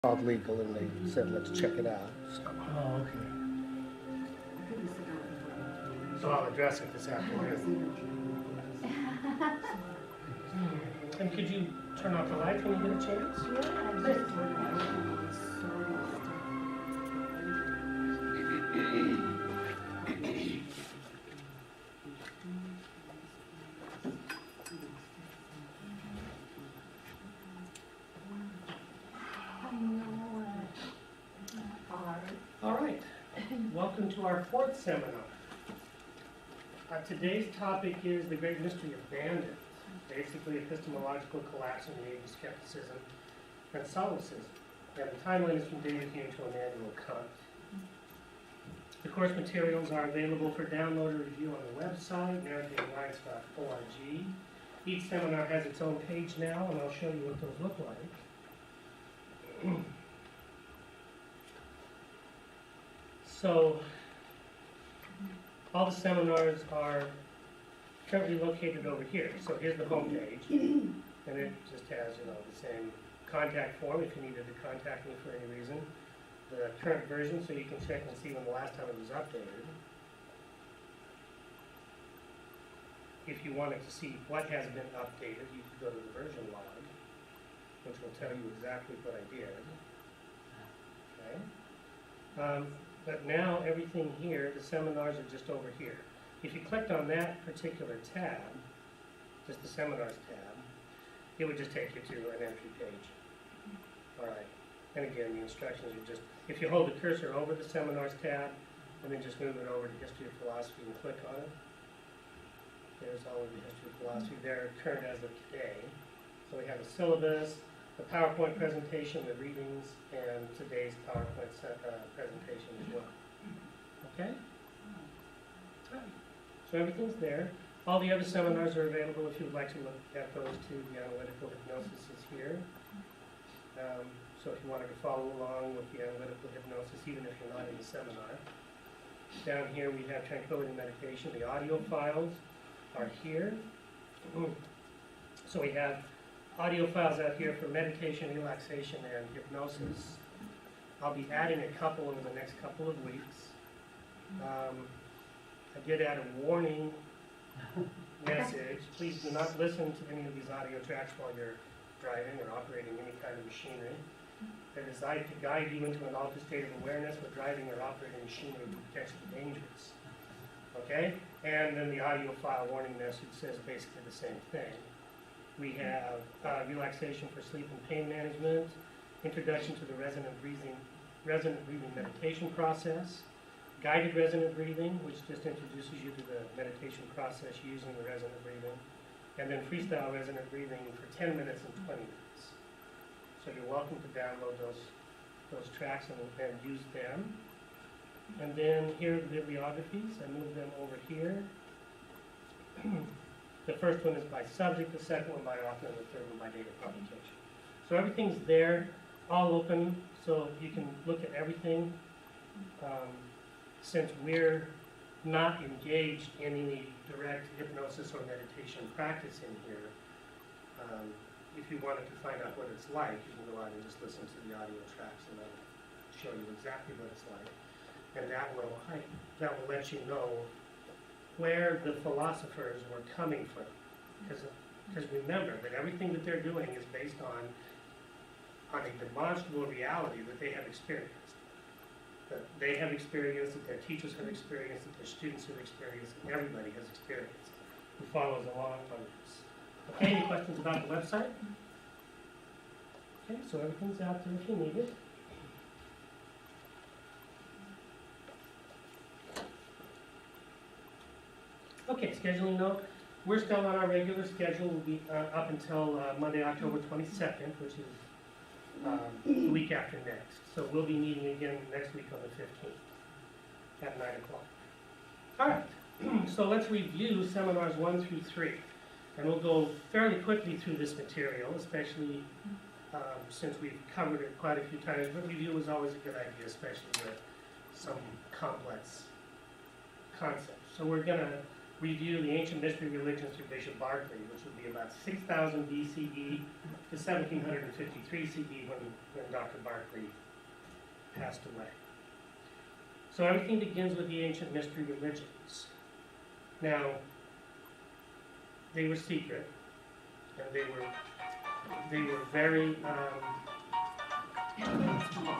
called legal, and they said, let's check it out. So. Oh, okay. So I'll address it this afternoon. And could you turn off the light when you get a chance? All right. Welcome to our fourth seminar. Today's topic is the great mystery of bandit, basically epistemological collapse in the age of skepticism and Solipsism. And the timeline is from David Hume to Immanuel Kant. The course materials are available for download or review on the website, narrativealliance.org. Each seminar has its own page now, and I'll show you what those look like. So, all the seminars are currently located over here. So here's the home page, and it just has, the same contact form if you needed to contact me for any reason. The current version, so you can check and see when the last time it was updated. If you wanted to see what has been updated, you could go to the version log, which will tell you exactly what I did. Okay. But now everything here, the seminars are just over here. If you clicked on that particular tab, just the seminars tab, it would just take you to an entry page. All right. And again, the instructions are just, if you hold the cursor over the seminars tab, and then just move it over to history of philosophy and click on it, there's all of the history of philosophy there, current as of today. So we have a syllabus, the PowerPoint presentation, the readings, and today's PowerPoint presentation as well. Okay? So everything's there. All the other seminars are available if you would like to look at those too. The analytical hypnosis is here. So if you wanted to follow along with the analytical hypnosis, even if you're not in the seminar. Down here we have tranquility meditation. The audio files are here. So we have audio files out here for meditation, relaxation, and hypnosis. I'll be adding a couple over the next couple of weeks. I did add a warning message. Please do not listen to any of these audio tracks while you're driving or operating any kind of machinery. They're designed to guide you into an altered state of awareness where driving or operating machinery is potentially dangerous. Okay? And then the audio file warning message says basically the same thing. We have relaxation for sleep and pain management, introduction to the resonant breathing meditation process, guided resonant breathing, which just introduces you to the meditation process using the resonant breathing, and then freestyle resonant breathing for 10 minutes and 20 minutes. So you're welcome to download those tracks and use them. And then here are the bibliographies. I moved them over here. The first one is by subject, the second one by author, and the third one by date of publication. So everything's there, all open, so you can look at everything. Since we're not engaged in any direct hypnosis or meditation practice in here, if you wanted to find out what it's like, you can go out and just listen to the audio tracks, and that'll show you exactly what it's like. And that will let you know where the philosophers were coming from. Because remember that everything that they're doing is based on a demonstrable reality that they have experienced. That they have experienced, that their teachers have experienced, that their students have experienced, and everybody has experienced who follows along on this. Okay, any questions about the website? Okay, so everything's out there if you need it. Okay, scheduling note. We're still on our regular schedule. We'll be up until Monday, October 22nd, which is the week after next. So we'll be meeting again next week on the 15th at 9 o'clock. All right, so let's review seminars 1 through 3. And we'll go fairly quickly through this material, especially since we've covered it quite a few times. But review is always a good idea, especially with some complex concepts. So we're going to review the ancient mystery religions through Bishop Berkeley, which would be about 6000 BCE to 1753 CE when Dr. Berkeley passed away. So everything begins with the ancient mystery religions. Now, they were secret, and they were very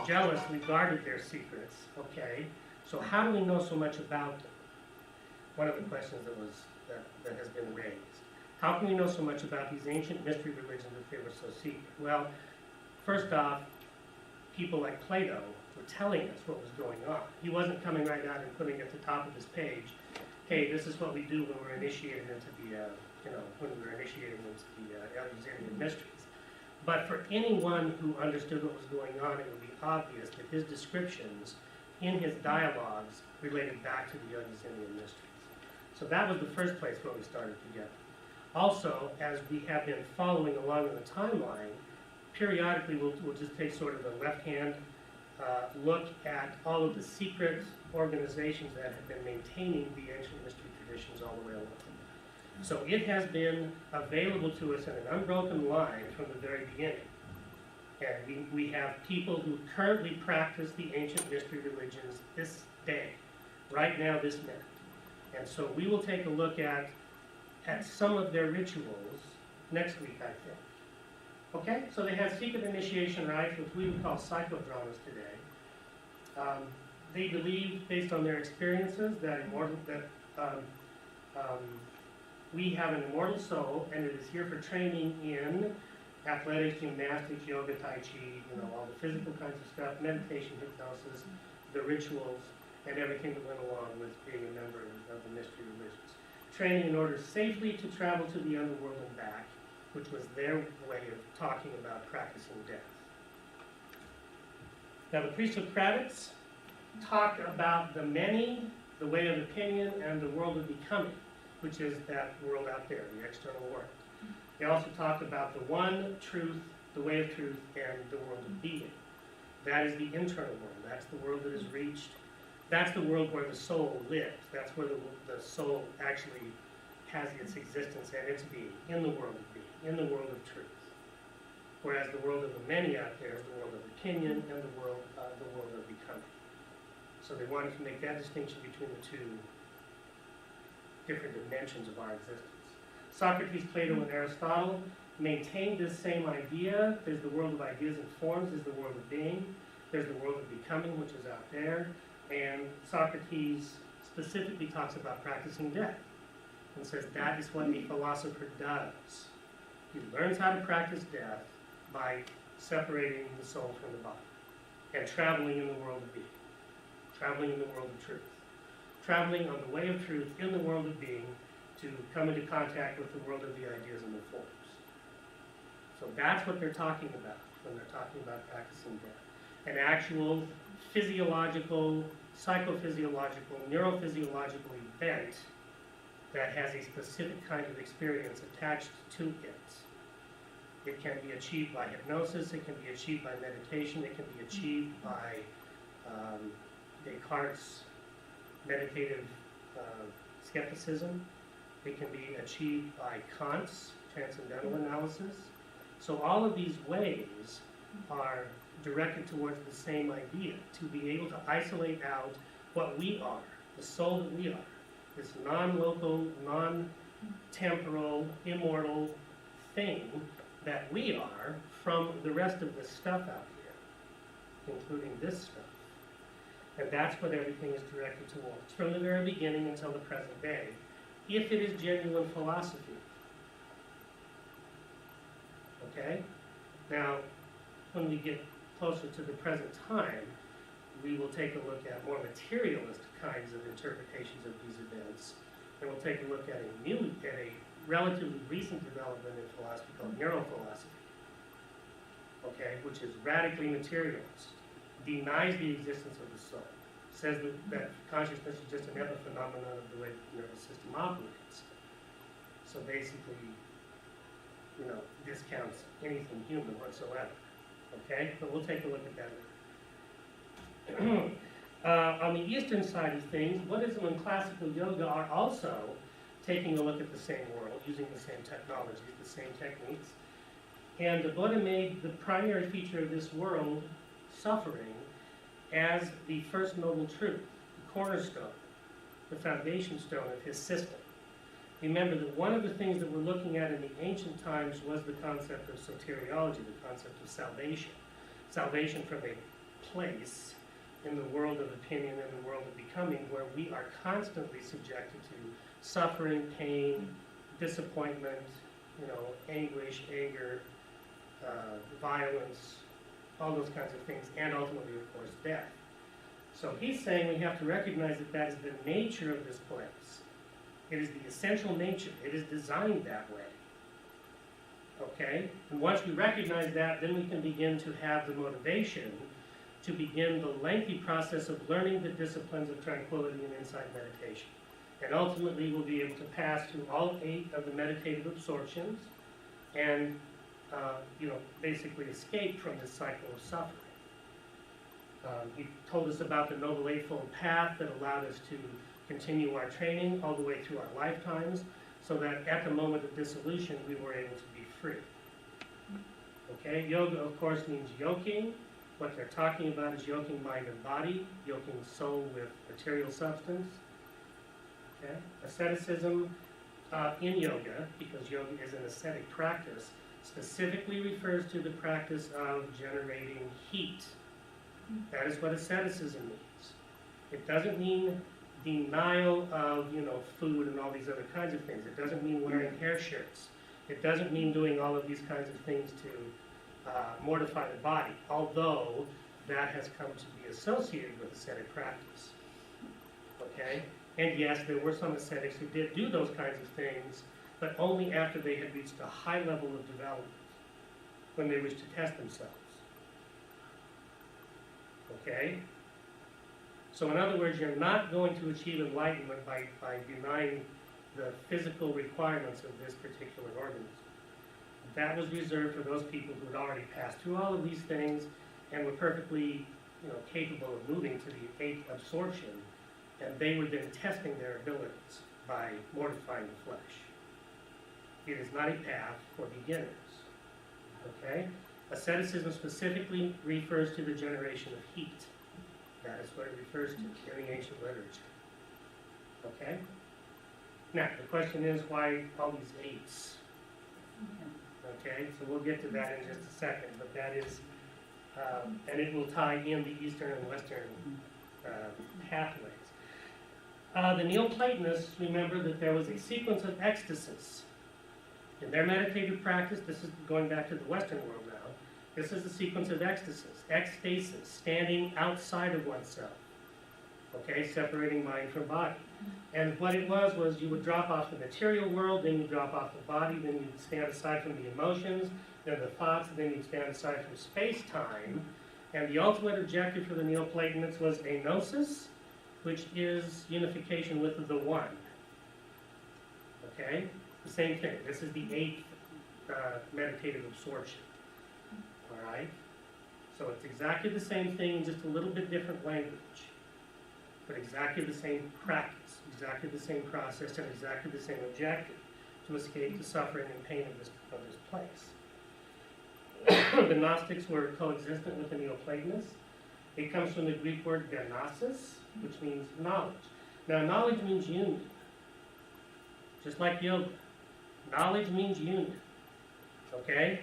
jealously guarded their secrets. Okay, so how do we know so much about them? One of the questions that has been raised. How can we know so much about these ancient mystery religions if they were so secret? Well, first off, people like Plato were telling us what was going on. He wasn't coming right out and putting at the top of his page, hey, this is what we do when we're initiated into the, when we're initiated into the Eleusinian mysteries. But for anyone who understood what was going on, it would be obvious that his descriptions in his dialogues related back to the Eleusinian mysteries. So that was the first place where we started together. Also, as we have been following along in the timeline, periodically we'll just take sort of a left-hand look at all of the secret organizations that have been maintaining the ancient mystery traditions all the way along. So it has been available to us in an unbroken line from the very beginning. And we have people who currently practice the ancient mystery religions this day, right now, this minute. And so we will take a look at some of their rituals next week, I think. Okay, so they have secret initiation rites, which we would call psychodramas today. They believe, based on their experiences, that we have an immortal soul, and it is here for training in athletics, gymnastics, yoga, tai chi, all the physical kinds of stuff, meditation, hypnosis, the rituals, and everything that went along with being a member of the mystery religions. Training in order safely to travel to the underworld and back, which was their way of talking about practicing death. Now, the pre-Socratics talk about the many, the way of opinion, and the world of becoming, which is that world out there, the external world. They also talk about the one truth, the way of truth, and the world of being. That is the internal world. That's the world that is reached. That's the world where the soul lives. That's where the soul actually has its existence and its being, in the world of being, in the world of truth. Whereas the world of the many out there is the world of opinion and the world of becoming. So they wanted to make that distinction between the two different dimensions of our existence. Socrates, Plato, and Aristotle maintained this same idea. There's the world of ideas and forms, there's the world of being, there's the world of becoming, which is out there, and Socrates specifically talks about practicing death and says that is what a philosopher does. He learns how to practice death by separating the soul from the body and traveling in the world of being, traveling in the world of truth, traveling on the way of truth in the world of being to come into contact with the world of the ideas and the forms. So that's what they're talking about when they're talking about practicing death. An actual physiological, psychophysiological, neurophysiological event that has a specific kind of experience attached to it. It can be achieved by hypnosis, it can be achieved by meditation, it can be achieved by Descartes' meditative skepticism, it can be achieved by Kant's transcendental analysis. So all of these ways are directed towards the same idea, to be able to isolate out what we are, the soul that we are, this non-local, non-temporal, immortal thing that we are from the rest of the stuff out here, including this stuff. And that's what everything is directed towards, from the very beginning until the present day, if it is genuine philosophy. Okay? Now, when we get closer to the present time, we will take a look at more materialist kinds of interpretations of these events, and we'll take a look at a relatively recent development in philosophy called neurophilosophy, okay, which is radically materialist, denies the existence of the soul, says that consciousness is just an epiphenomenon of the way the nervous system operates. So basically, discounts anything human whatsoever. Okay, but we'll take a look at that later. On the Eastern side of things, Buddhism and classical yoga are also taking a look at the same world, using the same technologies, the same techniques. And the Buddha made the primary feature of this world, suffering, as the first noble truth, the cornerstone, the foundation stone of his system. Remember that one of the things that we're looking at in the ancient times was the concept of soteriology, the concept of salvation. Salvation from a place in the world of opinion and the world of becoming where we are constantly subjected to suffering, pain, disappointment, anguish, anger, violence, all those kinds of things, and ultimately, of course, death. So he's saying we have to recognize that that is the nature of this place. It is the essential nature. It is designed that way. Okay? And once we recognize that, then we can begin to have the motivation to begin the lengthy process of learning the disciplines of tranquility and insight meditation. And ultimately, we'll be able to pass through all 8 of the meditative absorptions and, basically escape from this cycle of suffering. He told us about the Noble Eightfold Path that allowed us to continue our training all the way through our lifetimes, so that at the moment of dissolution, we were able to be free. Okay, yoga, of course, means yoking. What they're talking about is yoking mind and body, yoking soul with material substance. Okay, asceticism in yoga, because yoga is an ascetic practice, specifically refers to the practice of generating heat. That is what asceticism means. It doesn't mean denial of, food and all these other kinds of things. It doesn't mean wearing hair shirts. It doesn't mean doing all of these kinds of things to mortify the body, although that has come to be associated with ascetic practice. Okay? And yes, there were some ascetics who did do those kinds of things, but only after they had reached a high level of development, when they wished to test themselves. Okay? So in other words, you're not going to achieve enlightenment by denying the physical requirements of this particular organism. That was reserved for those people who had already passed through all of these things and were perfectly capable of moving to the 8th absorption, and they were then testing their abilities by mortifying the flesh. It is not a path for beginners. Okay? Asceticism specifically refers to the generation of heat. That is what it refers to in the ancient literature. Okay? Now, the question is, why all these 8s? Okay, so we'll get to that in just a second, but that is, and it will tie in the Eastern and Western pathways. The Neoplatonists, remember that there was a sequence of ecstasies. In their meditative practice, this is going back to the Western world now, this is the sequence of ecstasis, standing outside of oneself, okay, separating mind from body. And what it was you would drop off the material world, then you drop off the body, then you'd stand aside from the emotions, then the thoughts, then you'd stand aside from space-time. And the ultimate objective for the Neoplatonists was enosis, which is unification with the one. Okay? The same thing. This is the 8th meditative absorption. All right? So it's exactly the same thing, just a little bit different language. But exactly the same practice, exactly the same process, and exactly the same objective, to escape the suffering and pain of this place. The Gnostics were coexistent with the Neoplatonists. It comes from the Greek word gnosis, which means knowledge. Now, knowledge means union, just like yoga. Knowledge means union, okay?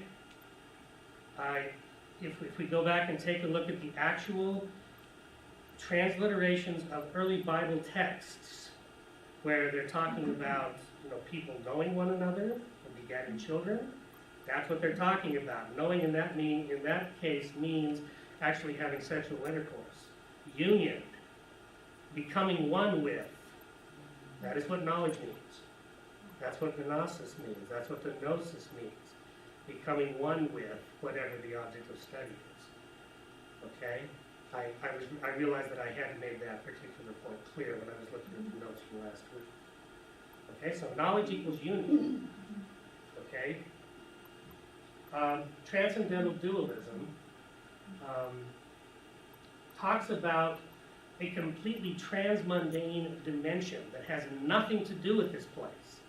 If we go back and take a look at the actual transliterations of early Bible texts, where they're talking about people knowing one another and begetting children, that's what they're talking about. Knowing in that case means actually having sexual intercourse, union, becoming one with. That is what knowledge means. That's what gnosis means. That's what the gnosis means. Becoming one with whatever the object of study is. Okay? I realized that I hadn't made that particular point clear when I was looking at the notes from last week. Okay, so knowledge equals union. Okay? Transcendental dualism talks about a completely transmundane dimension that has nothing to do with this place,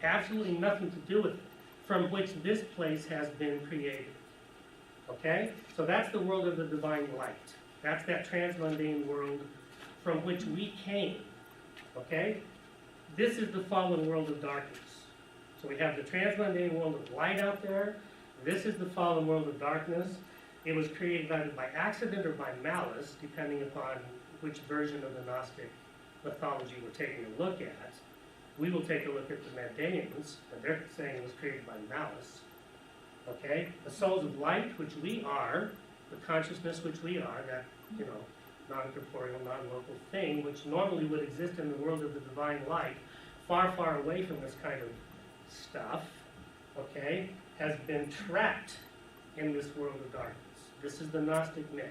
absolutely nothing to do with it, from which this place has been created. Okay? So that's the world of the divine light. That's that transmundane world from which we came. Okay? This is the fallen world of darkness. So we have the transmundane world of light out there. This is the fallen world of darkness. It was created either by accident or by malice, depending upon which version of the Gnostic mythology we're taking a look at. We will take a look at the Mandaeans, and they're saying it was created by malice. Okay? The souls of light, which we are, the consciousness which we are, that, non-corporeal, non-local thing, which normally would exist in the world of the divine light, far, far away from this kind of stuff, okay, has been trapped in this world of darkness. This is the Gnostic myth.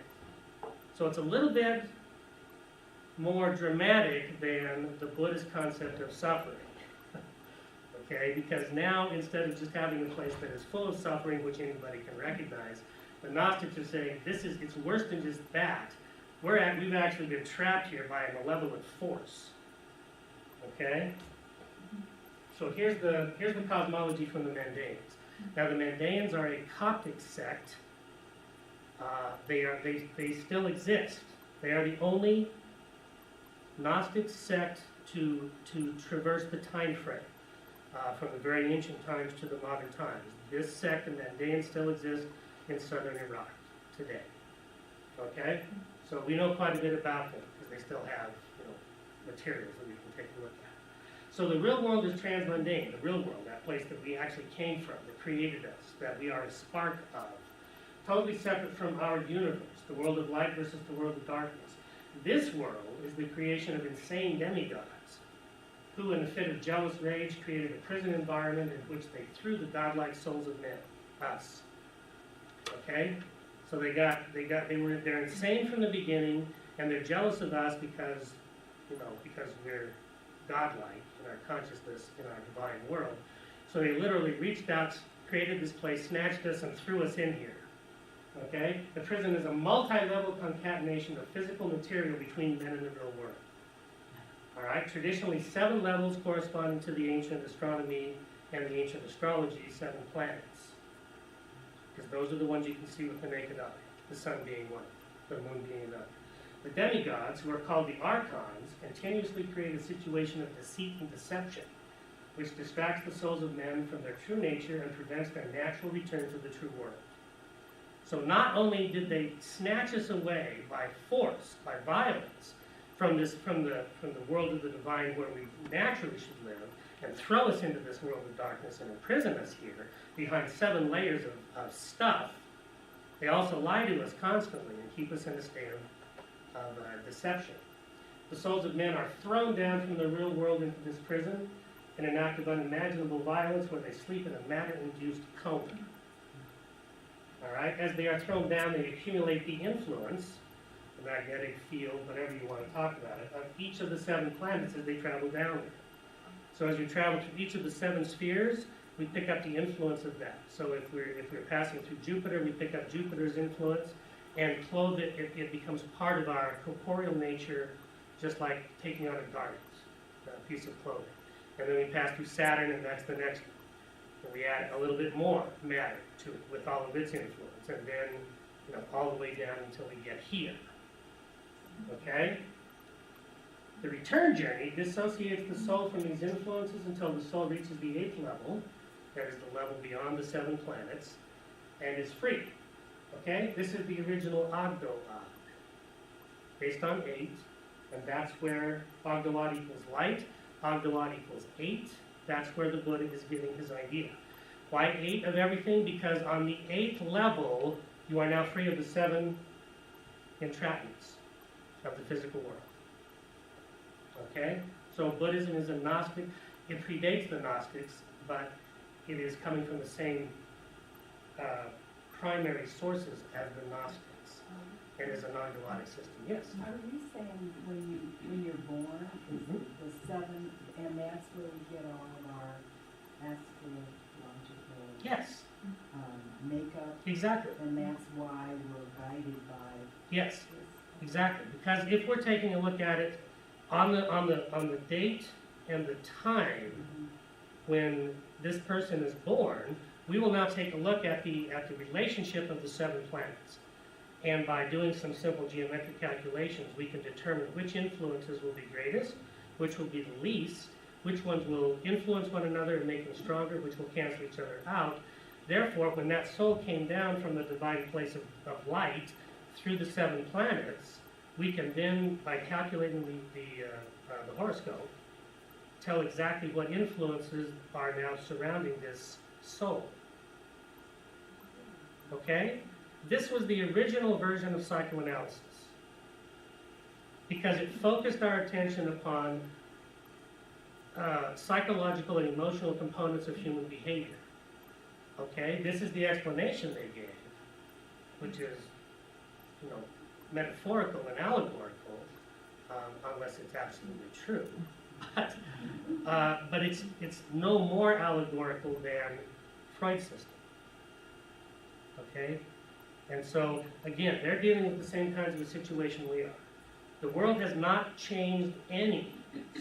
So it's a little bit more dramatic than the Buddhist concept of suffering. Okay, because now instead of just having a place that is full of suffering, which anybody can recognize, the Gnostics are saying it's worse than just that. We've actually been trapped here by a malevolent force. Okay? So here's the cosmology from the Mandaeans. Now the Mandaeans are a Coptic sect. They still exist. They are the only Gnostic sect to traverse the time frame from the very ancient times to the modern times. This sect, the Mandaeans, still exist in southern Iraq today. Okay, so we know quite a bit about them because they still have materials that we can take a look at. So the real world is transmundane. The real world, that place that we actually came from, that created us, that we are a spark of, totally separate from our universe, the world of light versus the world of darkness. This world is the creation of insane demigods who, in a fit of jealous rage, created a prison environment in which they threw the godlike souls of men, us. Okay? So they're insane from the beginning, and they're jealous of us because we're godlike in our consciousness, in our divine world. So they literally reached out, created this place, snatched us, and threw us in here. Okay? The prison is a multi-level concatenation of physical material between men and the real world. All right? Traditionally, 7 levels corresponding to the ancient astronomy and the ancient astrology, 7 planets. Because those are the ones you can see with the naked eye, the sun being one, the moon being another. The demigods, who are called the archons, continuously create a situation of deceit and deception, which distracts the souls of men from their true nature and prevents their natural return to the true world. So not only did they snatch us away by force, by violence, from the world of the divine where we naturally should live, and throw us into this world of darkness and imprison us here behind 7 layers of stuff, they also lie to us constantly and keep us in a state of deception. The souls of men are thrown down from the real world into this prison in an act of unimaginable violence where they sleep in a matter-induced coma. All right? As they are thrown down, they accumulate the influence, the magnetic field, whatever you want to talk about it, of each of the 7 planets as they travel down there. So as we travel through each of the 7 spheres, we pick up the influence of that. So if we're passing through Jupiter, we pick up Jupiter's influence and clothe it. It becomes part of our corporeal nature, just like taking on a garment, a piece of clothing. And then we pass through Saturn, and that's the next one. And we add a little bit more matter to it with all of its influence, and then all the way down until we get here. Okay? The return journey dissociates the soul from these influences until the soul reaches the 8th level, that is the level beyond the 7 planets, and is free. Okay? This is the original Ogdoad, based on 8, and that's where Ogdoad equals light, Ogdoad equals 8. That's where the Buddha is giving his idea. Why 8 of everything? Because on the 8th level, you are now free of the 7 entrapments of the physical world. Okay? So Buddhism is a Gnostic. It predates the Gnostics, but it is coming from the same primary sources as the Gnostics. It is a non-dualistic system. Yes? Are you saying when you're born, is the 7, and that's where we get all of our astrological Yes. Makeup? Exactly. And that's why we're guided by Yes. this? Exactly, because if we're taking a look at it on the date and the time when this person is born, we will now take a look at the relationship of the 7 planets. And by doing some simple geometric calculations, we can determine which influences will be greatest, which will be the least, which ones will influence one another and make them stronger, which will cancel each other out. Therefore, when that soul came down from the divine place of light through the 7 planets, we can then, by calculating the horoscope, tell exactly what influences are now surrounding this soul. Okay? This was the original version of psychoanalysis because it focused our attention upon psychological and emotional components of human behavior. Okay? This is the explanation they gave, which is, metaphorical and allegorical, unless it's absolutely true. But it's no more allegorical than Freud's system. Okay? And so, again, they're dealing with the same kinds of a situation we are. The world has not changed any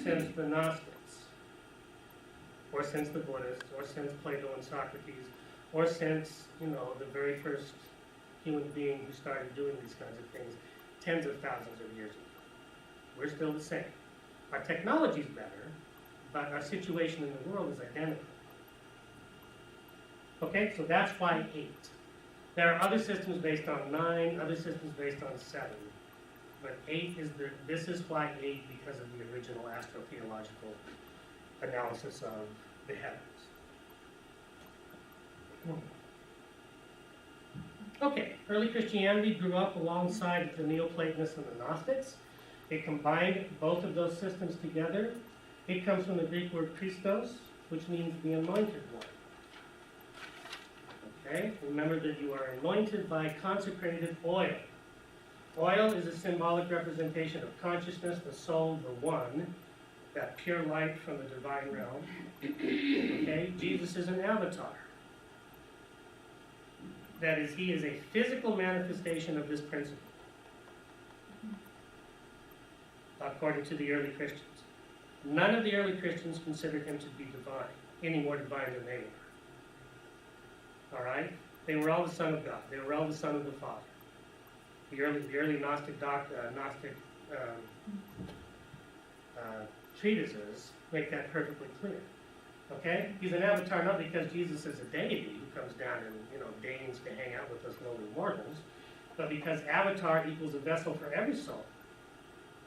since the Gnostics, or since the Buddhists, or since Plato and Socrates, or since, the very first human being who started doing these kinds of things tens of thousands of years ago. We're still the same. Our technology's better, but our situation in the world is identical. Okay, so that's why 8. There are other systems based on 9, other systems based on 7. But 8 is this is why 8, because of the original astrotheological analysis of the heavens. Okay, early Christianity grew up alongside the Neoplatonists and the Gnostics. It combined both of those systems together. It comes from the Greek word Christos, which means the anointed one. Okay, remember that you are anointed by consecrated oil. Oil is a symbolic representation of consciousness, the soul, the one, that pure light from the divine realm. Okay, Jesus is an avatar. That is, he is a physical manifestation of this principle, according to the early Christians. None of the early Christians considered him to be divine, any more divine than they were. All right? They were all the Son of God. They were all the Son of the Father. The early Gnostic treatises make that perfectly clear. Okay? He's an avatar not because Jesus is a deity who comes down and, deigns to hang out with us lowly mortals, but because avatar equals a vessel for every soul.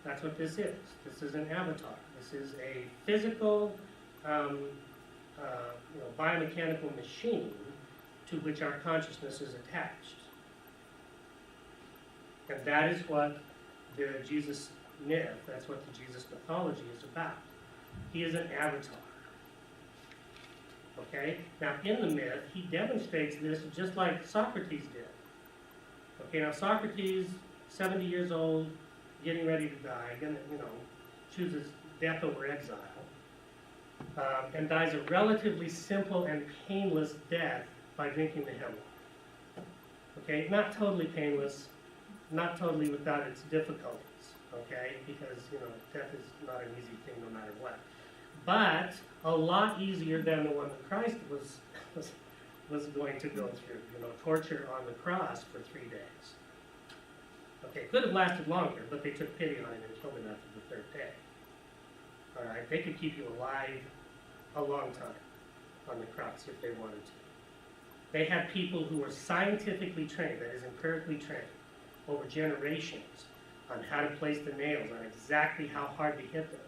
That's what this is. This is an avatar. This is a physical, biomechanical machine to which our consciousness is attached. And that is what the Jesus myth, that's what the Jesus mythology is about. He is an avatar. Okay? Now, in the myth, he demonstrates this just like Socrates did. Okay, now Socrates, 70 years old, getting ready to die, chooses death over exile, and dies a relatively simple and painless death by drinking the hemlock. Okay, not totally painless, not totally without its difficulties, okay, because, death is not an easy thing no matter what. But a lot easier than the one that Christ was going to go through, torture on the cross for 3 days. Okay, it could have lasted longer, but they took pity on him and killed him after the 3rd day. All right, they could keep you alive a long time on the cross if they wanted to. They had people who were scientifically trained, that is empirically trained, over generations on how to place the nails, on exactly how hard to hit them,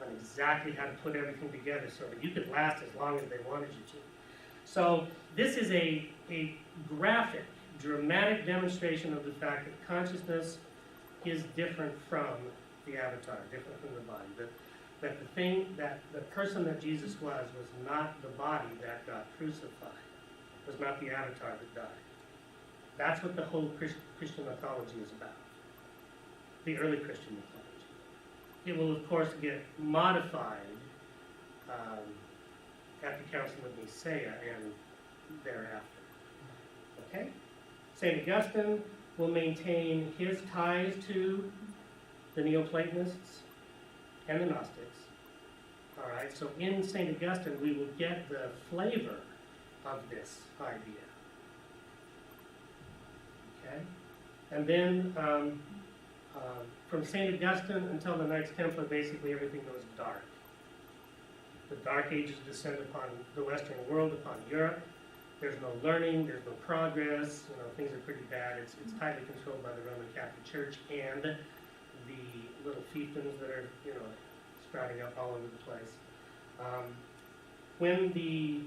on exactly how to put everything together so that you could last as long as they wanted you to. So this is a graphic, dramatic demonstration of the fact that consciousness is different from the avatar, different from the body. That the person that Jesus was not the body that got crucified, was not the avatar that died. That's what the whole Christian mythology is about, the early Christian mythology. It will, of course, get modified at the Council of Nicaea and thereafter. Okay? St. Augustine will maintain his ties to the Neoplatonists and the Gnostics. All right, so in St. Augustine, we will get the flavor of this idea. Okay? And then from St. Augustine until the Knights Templar, basically everything goes dark. The Dark Ages descend upon the Western world, upon Europe. There's no learning, there's no progress, things are pretty bad. It's tightly controlled by the Roman Catholic Church and the little fiefdoms that are, sprouting up all over the place. When the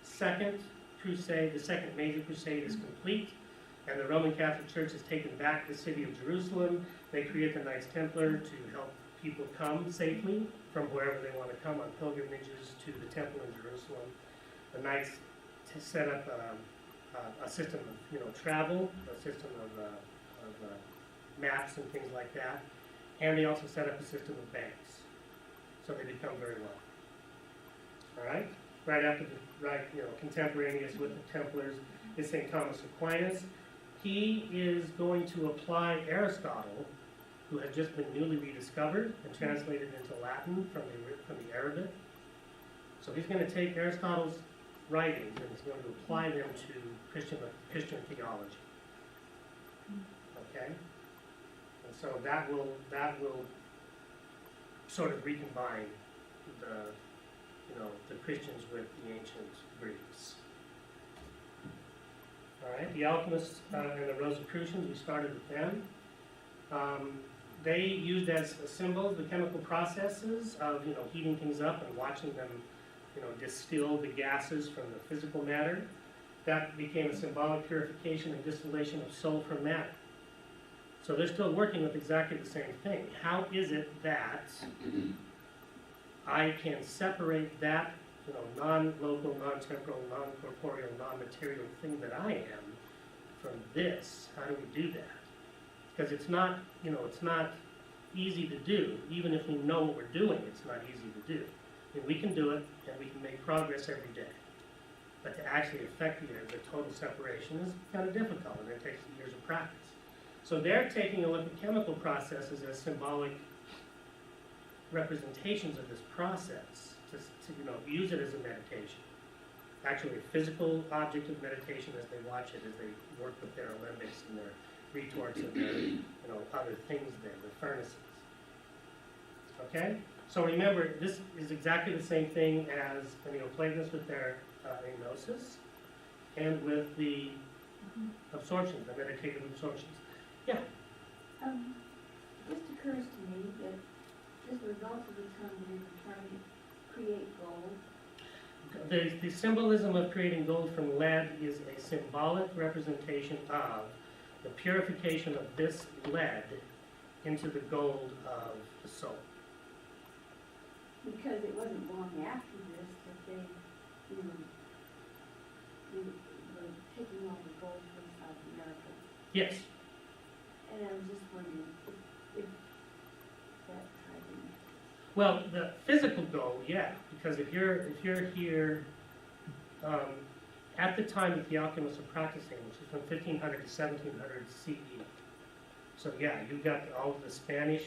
Second Crusade, the Second Major Crusade is complete, and the Roman Catholic Church has taken back the city of Jerusalem, they create the Knights Templar to help people come safely from wherever they want to come on pilgrimages to the temple in Jerusalem. The Knights set up a system of travel, a system of maps and things like that, and they also set up a system of banks. So they become very wealthy. All right? Right after contemporaneous with the Templars is St. Thomas Aquinas. He is going to apply Aristotle, who had just been newly rediscovered and translated into Latin from the Arabic. So he's going to take Aristotle's writings and he's going to apply them to Christian theology. Okay? And so that will sort of recombine the Christians with the ancient Greeks. All right, the alchemists and the Rosicrucians, we started with them. They used as symbols the chemical processes of heating things up and watching them distill the gases from the physical matter. That became a symbolic purification and distillation of soul from matter. So they're still working with exactly the same thing. How is it that I can separate that non-local, non-temporal, non-corporeal, non-material thing that I am from this? How do we do that? Because it's not easy to do. Even if we know what we're doing, it's not easy to do. I mean, we can do it, and we can make progress every day. But to actually effect the total separation is kind of difficult, and it takes years of practice. So they're taking a look at chemical processes as symbolic representations of this process to use it as a meditation. Actually, a physical object of meditation as they watch it, as they work with their alembics and their retorts and their other things there, the furnaces. Okay? So remember, this is exactly the same thing as the Neoplatonists with their agnosis and with the absorptions, the meditative absorptions. Yeah? Just occurs to me that as a result of the time we were trying to create gold. The symbolism of creating gold from lead is a symbolic representation of the purification of this lead into the gold of the soul. Because it wasn't long after this that they were taking all the gold from South America. Yes. And I was just wondering if that tied in. Well, the physical gold, yeah, because if you're here at the time that the alchemists were practicing, which is from 1500 to 1700 CE. So yeah, you've got all of the Spanish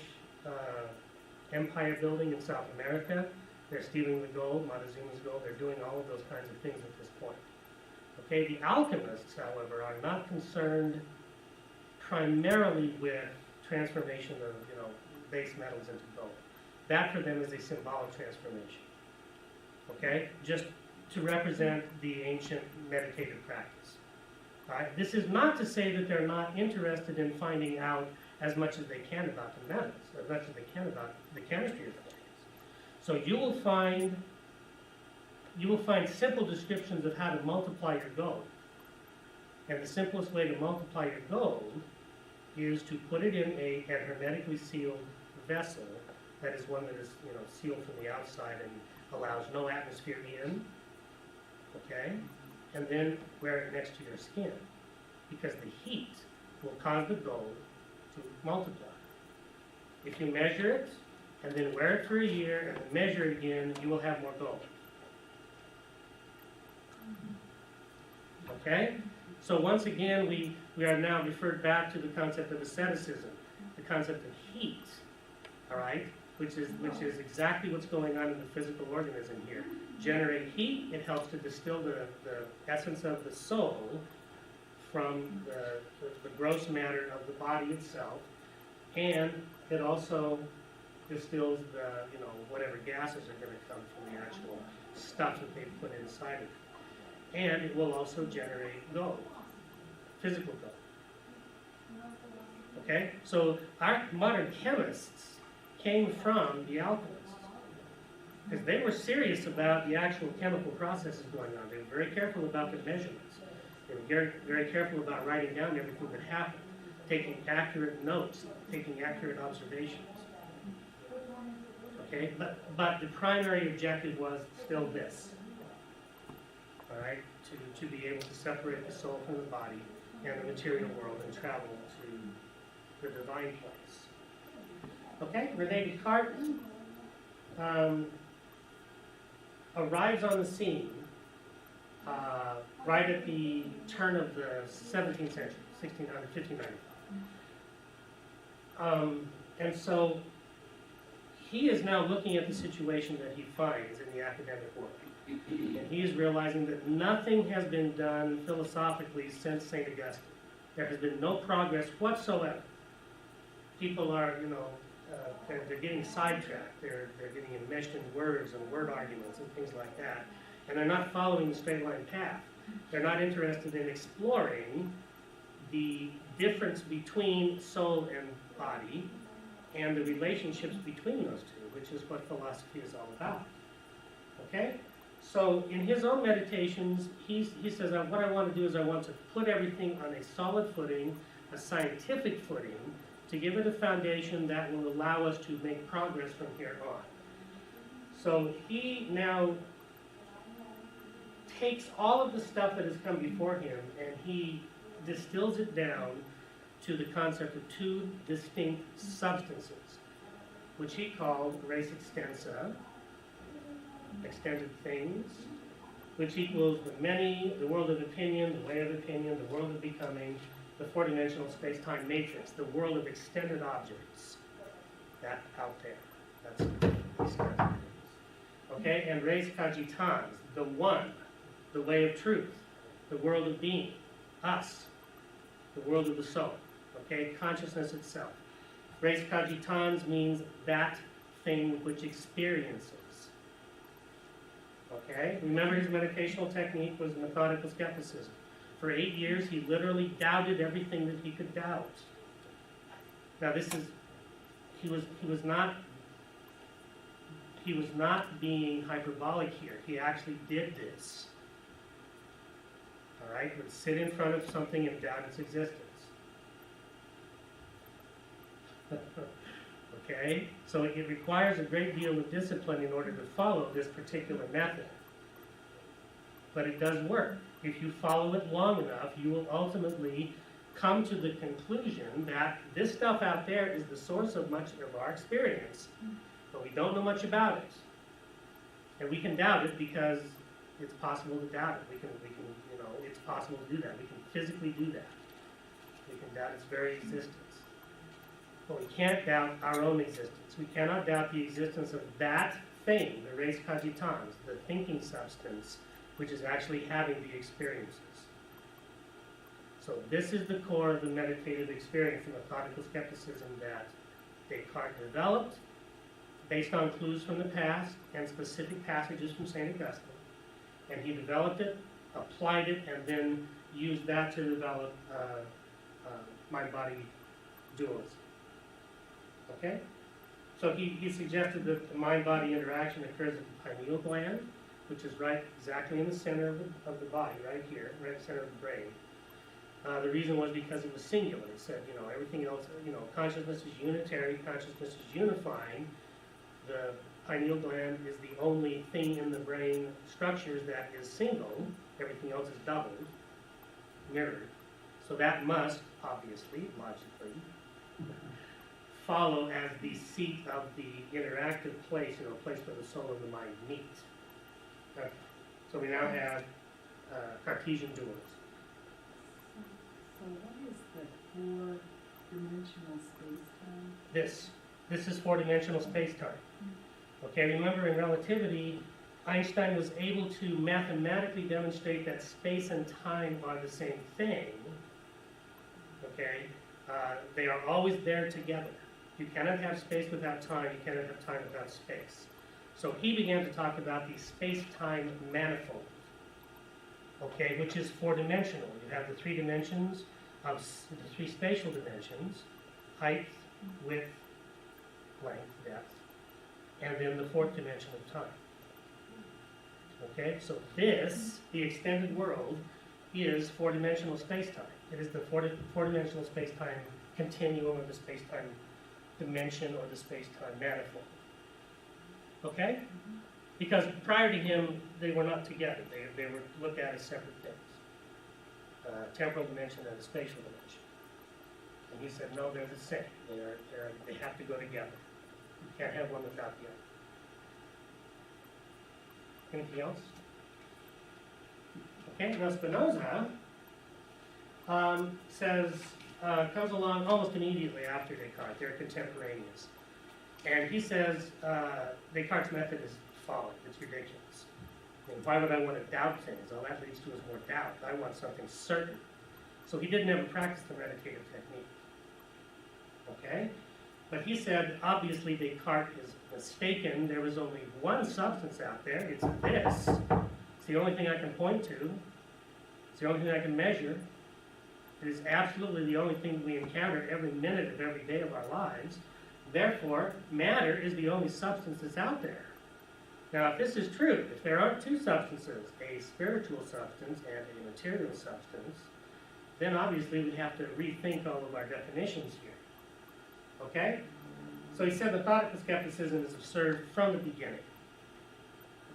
empire building in South America. They're stealing the gold, Montezuma's gold. They're doing all of those kinds of things at this point. Okay, the alchemists, however, are not concerned primarily with transformation of base metals into gold. That for them is a symbolic transformation. Okay, just to represent the ancient meditative practice. All right, this is not to say that they're not interested in finding out as much as they can about the metals, as much as they can about the chemistry of the things. So you will find simple descriptions of how to multiply your gold. And the simplest way to multiply your gold is to put it in a hermetically sealed vessel, that is one that is sealed from the outside and allows no atmosphere in, okay? And then wear it next to your skin, because the heat will cause the gold to multiply. If you measure it, and then wear it for a year, and then measure it again, you will have more gold. Okay? So once again, we are now referred back to the concept of asceticism, the concept of heat, all right, which is exactly what's going on in the physical organism here. Generate heat, it helps to distill the essence of the soul from the gross matter of the body itself, and it also distills the, whatever gases are going to come from the actual stuff that they put inside of it. And it will also generate gold, physical gold. Okay? So our modern chemists came from the alchemists, because they were serious about the actual chemical processes going on. They were very careful about their measurements. They were very, very careful about writing down everything that happened, taking accurate notes, taking accurate observations. Okay? But the primary objective was still this. All right? To be able to separate the soul from the body and the material world and travel to the divine place. Okay? René Descartes arrives on the scene right at the turn of the 17th century, 1595. And so he is now looking at the situation that he finds in the academic world. And he is realizing that nothing has been done philosophically since St. Augustine. There has been no progress whatsoever. People are, they're getting sidetracked. They're getting enmeshed in words and word arguments and things like that. And they're not following the straight line path. They're not interested in exploring the difference between soul and body and the relationships between those two, which is what philosophy is all about. Okay? So in his own meditations, he says, what I want to do is I want to put everything on a solid footing, a scientific footing, to give it a foundation that will allow us to make progress from here on. So he now takes all of the stuff that has come before him and he distills it down to the concept of two distinct substances, which he called res extensa, extended things, which equals the many, the world of opinion, the way of opinion, the world of becoming, the four-dimensional space-time matrix, the world of extended objects. That out there. That's these kinds of things. Okay, and res cogitans, the one, the way of truth, the world of being, us, the world of the soul. Okay, consciousness itself. Res cogitans means that thing which experiences. Okay, remember his meditational technique was methodical skepticism. For 8 years, he literally doubted everything that he could doubt. Now, he was not being hyperbolic here. He actually did this. All right, would sit in front of something and doubt its existence. Okay, so it requires a great deal of discipline in order to follow this particular method. But it does work. If you follow it long enough, you will ultimately come to the conclusion that this stuff out there is the source of much of our experience, but we don't know much about it. And we can doubt it because it's possible to doubt it. We can, it's possible to do that. We can physically do that. We can doubt its very existence. But we can't doubt our own existence. We cannot doubt the existence of that thing, the res cogitans, the thinking substance, which is actually having the experiences. So this is the core of the meditative experience, the methodical skepticism that Descartes developed based on clues from the past and specific passages from St. Augustine. And he developed it, applied it, and then used that to develop mind-body dualism. Okay? So he suggested that the mind-body interaction occurs at the pineal gland, which is right exactly in the center of the body, right here, right in the center of the brain. The reason was because it was singular. It said, everything else, consciousness is unitary, consciousness is unifying. The pineal gland is the only thing in the brain structures that is single. Everything else is doubled, mirrored. So that must, obviously, logically, follow as the seat of the interactive place, a place where the soul and the mind meet. Okay. So we now have Cartesian dualism. So what is the four-dimensional space-time? This is four-dimensional space-time. Okay, remember in relativity, Einstein was able to mathematically demonstrate that space and time are the same thing. Okay, they are always there together. You cannot have space without time, you cannot have time without space. So he began to talk about the space-time manifold, okay, which is four-dimensional. You have the three dimensions of the three spatial dimensions, height, width, length, depth, and then the fourth dimension of time. Okay, so this, the extended world, is four-dimensional space-time. It is the four-dimensional space-time continuum of the space-time dimension or the space-time manifold. Okay? Because prior to him, they were not together. They were looked at as separate things. Temporal dimension and a spatial dimension. And he said, no, they're the same. They have to go together. You can't have one without the other. Anything else? Okay, now Spinoza comes along almost immediately after Descartes. They're contemporaneous. And he says Descartes' method is folly. It's ridiculous. And why would I want to doubt things? All that leads to is more doubt. I want something certain. So he didn't ever practice the meditative technique. Okay? But he said, obviously, Descartes is mistaken. There was only one substance out there. It's this. It's the only thing I can point to. It's the only thing I can measure. It is absolutely the only thing we encounter every minute of every day of our lives. Therefore, matter is the only substance that's out there. Now, if this is true, if there are two substances, a spiritual substance and a material substance, then obviously we have to rethink all of our definitions here. Okay? So he said methodical skepticism is absurd from the beginning.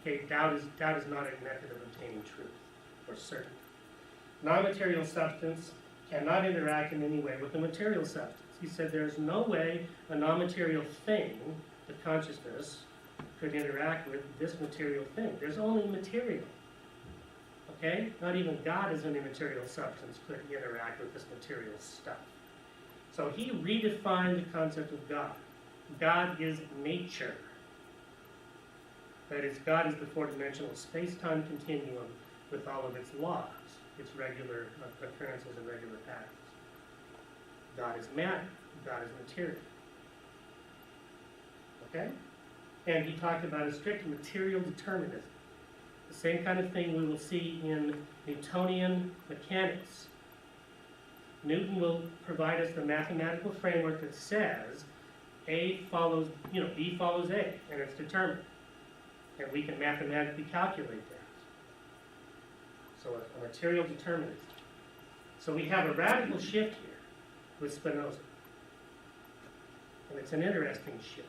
Okay, doubt is not a method of obtaining truth or certainty. Non-material substance cannot interact in any way with a material substance. He said there's no way a non-material thing, the consciousness, could interact with this material thing. There's only material. Okay? Not even God as an immaterial substance could interact with this material stuff. So he redefined the concept of God. God is nature. That is, God is the four-dimensional space-time continuum with all of its laws, its regular occurrences and regular patterns. God is matter. God is material. Okay? And he talked about a strict material determinism. The same kind of thing we will see in Newtonian mechanics. Newton will provide us the mathematical framework that says B follows A, and it's determined. And we can mathematically calculate that. So a material determinism. So we have a radical shift here with Spinoza. And it's an interesting shift,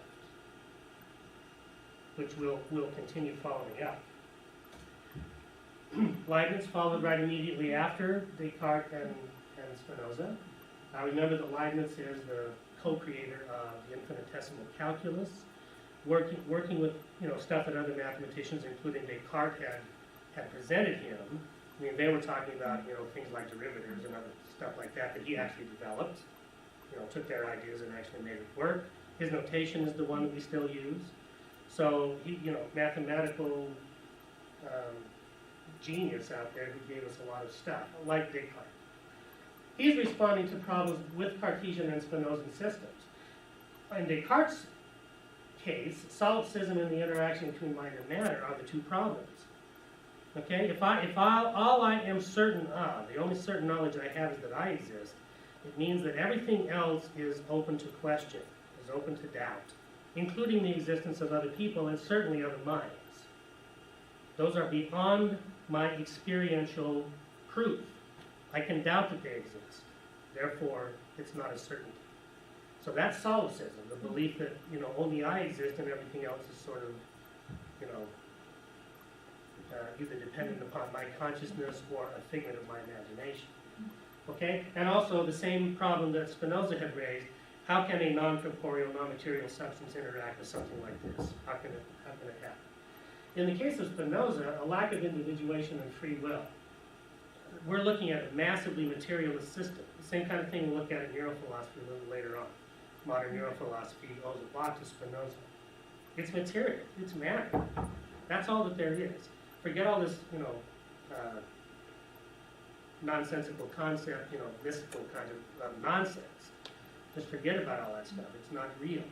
which we'll continue following up. Leibniz followed right immediately after Descartes and Spinoza. Now remember that Leibniz is the co-creator of the infinitesimal calculus, working with stuff that other mathematicians, including Descartes, had presented him. I mean, they were talking about things like derivatives and other stuff like that he actually developed. Took their ideas and actually made it work. His notation is the one that we still use. So he, mathematical genius out there who gave us a lot of stuff, like Descartes. He's responding to problems with Cartesian and Spinozan systems. In Descartes' case, solipsism and the interaction between mind and matter are the two problems. Okay, if all I am certain of, the only certain knowledge I have is that I exist, it means that everything else is open to question, is open to doubt, including the existence of other people and certainly other minds. Those are beyond my experiential proof. I can doubt that they exist. Therefore, it's not a certainty. So that's solipsism, the belief that only I exist and everything else is sort of either dependent upon my consciousness or a figment of my imagination. Okay? And also the same problem that Spinoza had raised, how can a non-corporeal, non-material substance interact with something like this? How can it happen? In the case of Spinoza, a lack of individuation and free will we're looking at a massively materialist system. The same kind of thing we'll look at in neurophilosophy a little later on. Modern neurophilosophy owes a lot to Spinoza. It's material, it's matter. That's all that there is. Forget all this, nonsensical concept, mystical kind of nonsense. Just forget about all that stuff. It's not real.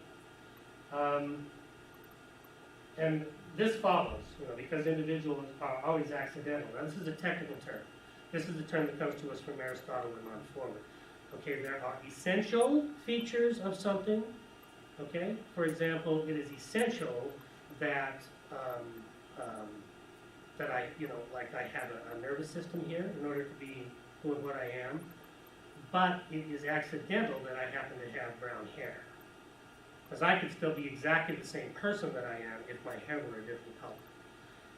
And this follows, because individuals are always accidental. Now, this is a technical term. This is a term that comes to us from Aristotle and on forward. Okay, there are essential features of something. Okay, for example, it is essential that that I, like I have a nervous system here in order to be doing what I am. But it is accidental that I happen to have brown hair. Because I could still be exactly the same person that I am if my hair were a different color.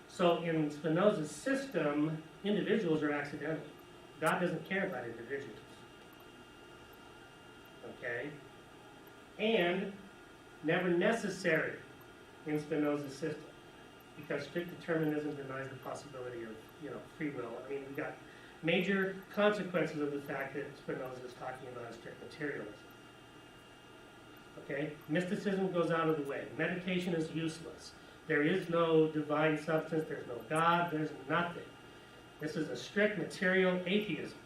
So in Spinoza's system, individuals are accidental. God doesn't care about individuals. Okay? And never necessary in Spinoza's system. Because strict determinism denies the possibility of, free will. I mean, we've got major consequences of the fact that Spinoza is talking about a strict materialism. Okay? Mysticism goes out of the way. Meditation is useless. There is no divine substance, there's no God, there's nothing. This is a strict material atheism.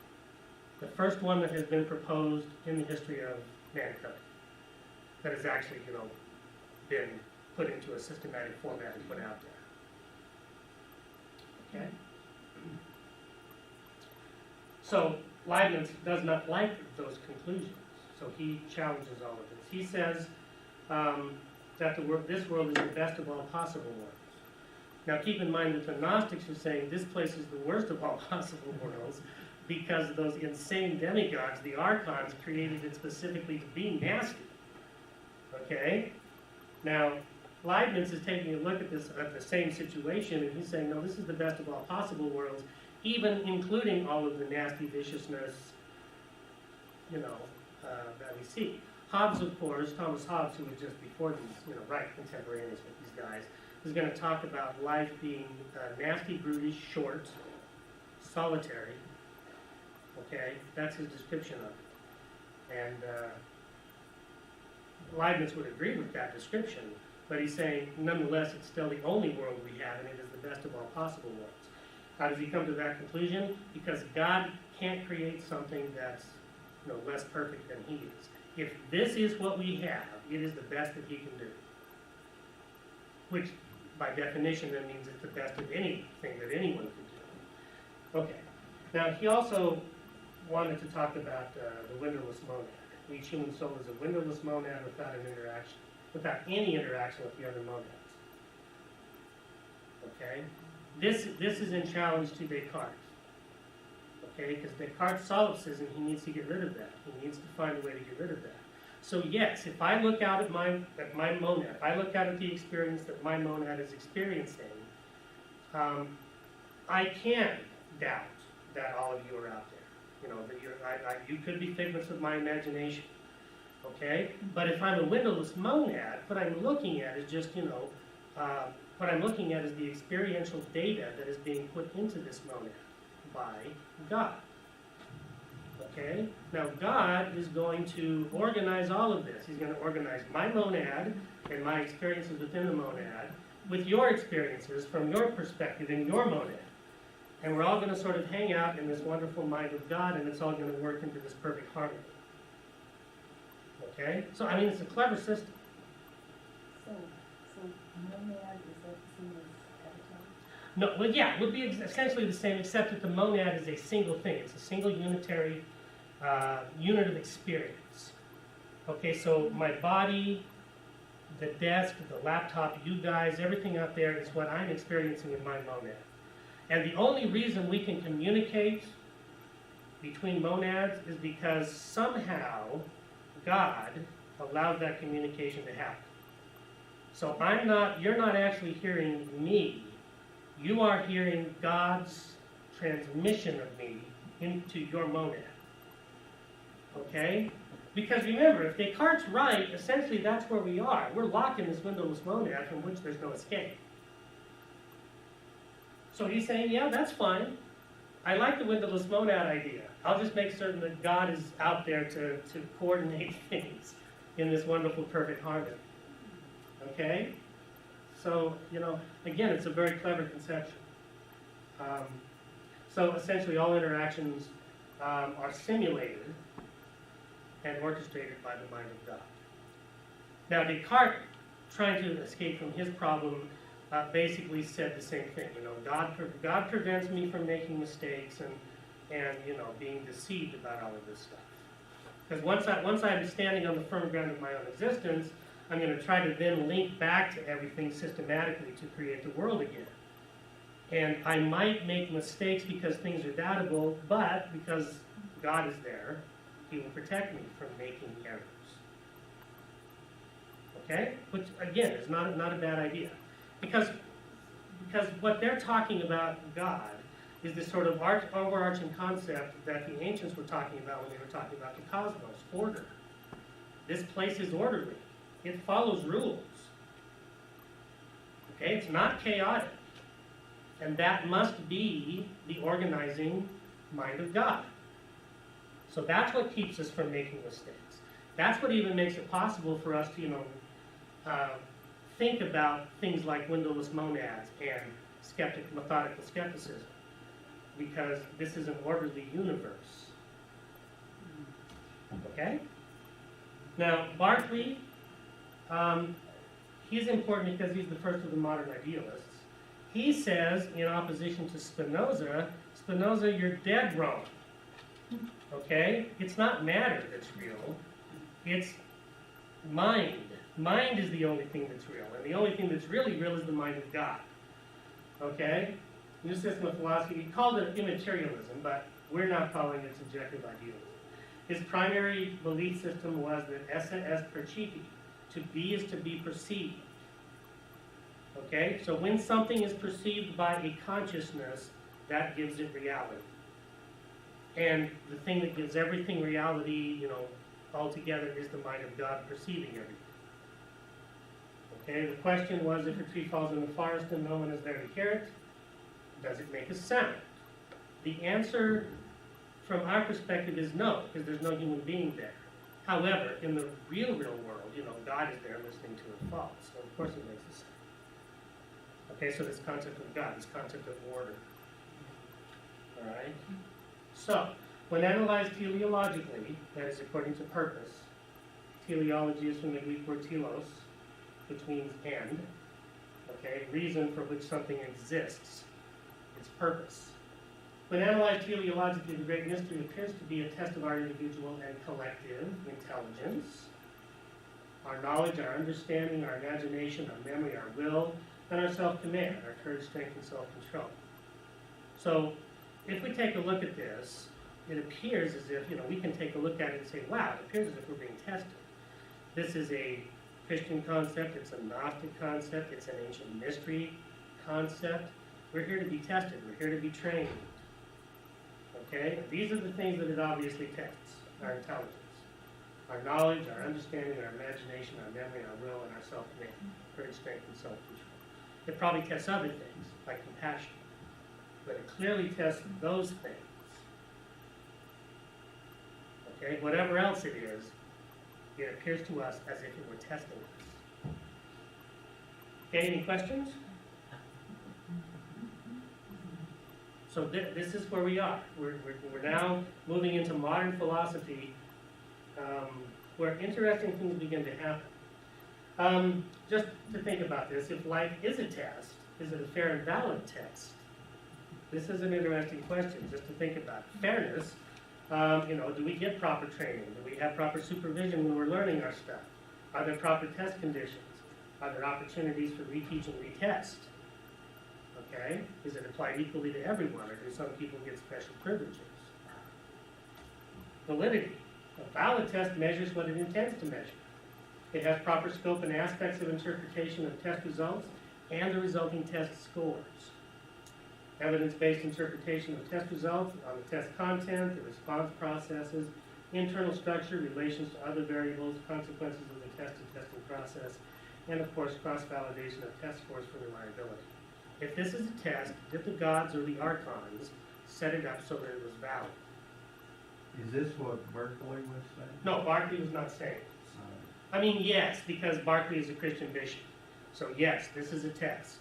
The first one that has been proposed in the history of mankind. That has actually, been put into a systematic format and put out there. Okay? So Leibniz does not like those conclusions. So he challenges all of this. He says that this world is the best of all possible worlds. Now keep in mind that the Gnostics are saying this place is the worst of all possible worlds because those insane demigods, the archons, created it specifically to be nasty. Okay? Now, Leibniz is taking a look at this at the same situation, and he's saying, no, this is the best of all possible worlds, even including all of the nasty viciousness, that we see. Hobbes, of course, Thomas Hobbes, who was just before these, right contemporaneous with these guys, is going to talk about life being nasty, brutish, short, solitary. Okay, that's his description of it. And Leibniz would agree with that description, but he's saying, nonetheless, it's still the only world we have, and it is the best of all possible worlds. How does he come to that conclusion? Because God can't create something that's less perfect than he is. If this is what we have, it is the best that he can do. Which, by definition, then means it's the best of anything that anyone can do. Okay. Now, he also wanted to talk about the windowless monad. Each human soul is a windowless monad without any interaction with the other monads. Okay? This is in challenge to Descartes. Okay? Because Descartes' solipsism, he needs to get rid of that. He needs to find a way to get rid of that. So yes, if I look out at my monad, if I look out at the experience that my monad is experiencing, I can doubt that all of you are out there. That you could be figments of my imagination. Okay? But if I'm a windowless monad, what I'm looking at is just, what I'm looking at is the experiential data that is being put into this monad by God. Okay? Now God is going to organize all of this. He's going to organize my monad and my experiences within the monad with your experiences from your perspective in your monad. And we're all going to sort of hang out in this wonderful mind of God, and it's all going to work into this perfect harmony. Okay? So, I mean, it's a clever system. So monad, is that the same as appetite? No, well, yeah, it would be essentially the same, except that the monad is a single thing. It's a single unitary unit of experience. Okay, so my body, the desk, the laptop, you guys, everything out there is what I'm experiencing in my monad. And the only reason we can communicate between monads is because somehow God allowed that communication to happen. So you're not actually hearing me. You are hearing God's transmission of me into your monad. Okay? Because remember, if Descartes' right, essentially that's where we are. We're locked in this windowless monad from which there's no escape. So he's saying, yeah, that's fine. I like the windowless monad idea. I'll just make certain that God is out there to coordinate things in this wonderful, perfect harmony. Okay? So, again, it's a very clever conception. So essentially all interactions are simulated and orchestrated by the mind of God. Now Descartes, trying to escape from his problem, basically said the same thing. God prevents me from making mistakes and being deceived about all of this stuff. Because once I'm standing on the firm ground of my own existence, I'm going to try to then link back to everything systematically to create the world again. And I might make mistakes because things are doubtable, but because God is there, He will protect me from making errors. Okay? Which, again, is not a bad idea. Because what they're talking about God is this sort of overarching concept that the ancients were talking about when they were talking about the cosmos, order. This place is orderly. It follows rules. Okay? It's not chaotic. And that must be the organizing mind of God. So that's what keeps us from making mistakes. That's what even makes it possible for us to, think about things like windowless monads and methodical skepticism, because this is an orderly universe. Okay? Now, Berkeley, he's important because he's the first of the modern idealists. He says, in opposition to Spinoza, you're dead wrong. Okay? It's not matter that's real. It's mind. Mind is the only thing that's real. And the only thing that's really real is the mind of God. Okay? New system of philosophy, he called it immaterialism, but we're not calling it subjective idealism. His primary belief system was that esse est percipi. To be is to be perceived. Okay? So when something is perceived by a consciousness, that gives it reality. And the thing that gives everything reality, altogether is the mind of God perceiving everything. Okay? The question was, if a tree falls in the forest and no one is there to hear it, does it make a sound? The answer from our perspective is no, because there's no human being there. However, in the real world, God is there listening to it fall. So of course it makes a sound. Okay, so this concept of God, this concept of order. All right? So, when analyzed teleologically, that is according to purpose, teleology is from the Greek word telos, which means end. Okay, reason for which something exists. Its purpose. When analyzed teleologically, the great mystery appears to be a test of our individual and collective intelligence, our knowledge, our understanding, our imagination, our memory, our will, and our self-command, our courage, strength, and self-control. So, if we take a look at this, it appears as if, we can take a look at it and say, wow, it appears as if we're being tested. This is a Christian concept, it's a Gnostic concept, it's an ancient mystery concept. We're here to be tested, we're here to be trained. Okay? These are the things that it obviously tests. Our intelligence, our knowledge, our understanding, our imagination, our memory, our will, and our self-command, courage, strength, and self-control. It probably tests other things, like compassion. But it clearly tests those things. Okay? Whatever else it is, it appears to us as if it were testing us. Okay, any questions? So this is where we are. We're now moving into modern philosophy, where interesting things begin to happen. Just to think about this, if life is a test, is it a fair and valid test? This is an interesting question, just to think about. Fairness, do we get proper training? Do we have proper supervision when we're learning our stuff? Are there proper test conditions? Are there opportunities for reteach and retest? Okay? Is it applied equally to everyone, or do some people get special privileges? Validity. A valid test measures what it intends to measure. It has proper scope and aspects of interpretation of test results and the resulting test scores. Evidence-based interpretation of test results on the test content, the response processes, internal structure, relations to other variables, consequences of the test and testing process, and of course cross-validation of test scores for reliability. If this is a test, if the gods or the archons set it up so that it was valid. Is this what Berkeley was saying? No, Berkeley was not saying this. I mean, yes, because Berkeley is a Christian bishop. So yes, this is a test.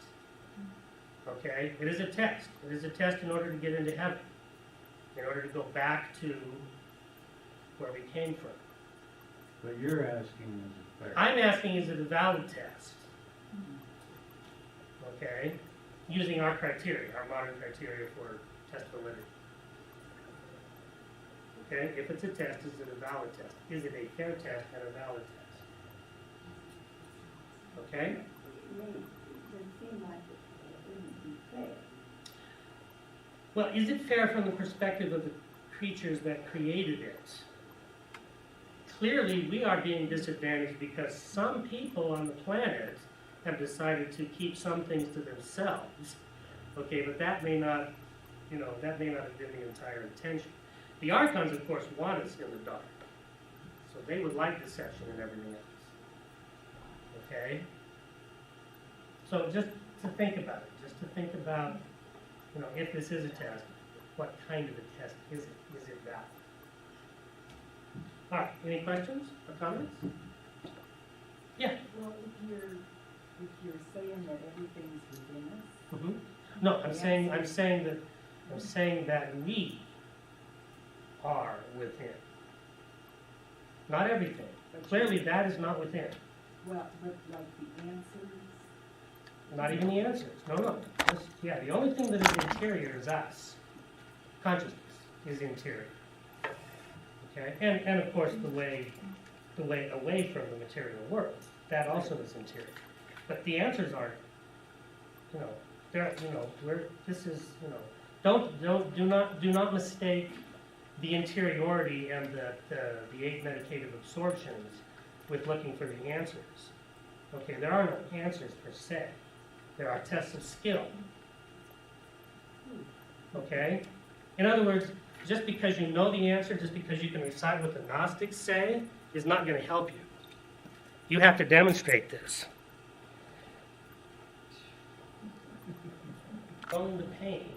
Okay? It is a test. It is a test in order to get into heaven. In order to go back to where we came from. But you're asking, is it fair? I'm asking, is it a valid test? Okay? Using our criteria, our modern criteria for test validity. Okay? If it's a test, is it a valid test? Is it a fair test and a valid test? Okay? It doesn't seem like it wouldn't be fair. Well, is it fair from the perspective of the creatures that created it? Clearly, we are being disadvantaged because some people on the planet have decided to keep some things to themselves. Okay, but that may not, that may not have been the entire intention. The archons, of course, want us in the dark. So they would like deception and everything else. Okay? So just to think about it, if this is a test, what kind of a test is it? Is it valid? All right, any questions or comments? Yeah. Well, if you're saying that everything's within us, Mm-hmm. No, I'm saying that we are within. Not everything. Clearly, that is not within. well, but like the answers, Not even the answers. No. The only thing that is interior is us. Consciousness is interior. Okay? And of course the way away from the material world. That also is interior. But the answers aren't, do not mistake the interiority and the 8 meditative absorptions with looking for the answers. Okay, there are no answers per se. There are tests of skill. Okay? In other words, just because you know the answer, just because you can recite what the Gnostics say, is not going to help you. You have to demonstrate this. Going the pain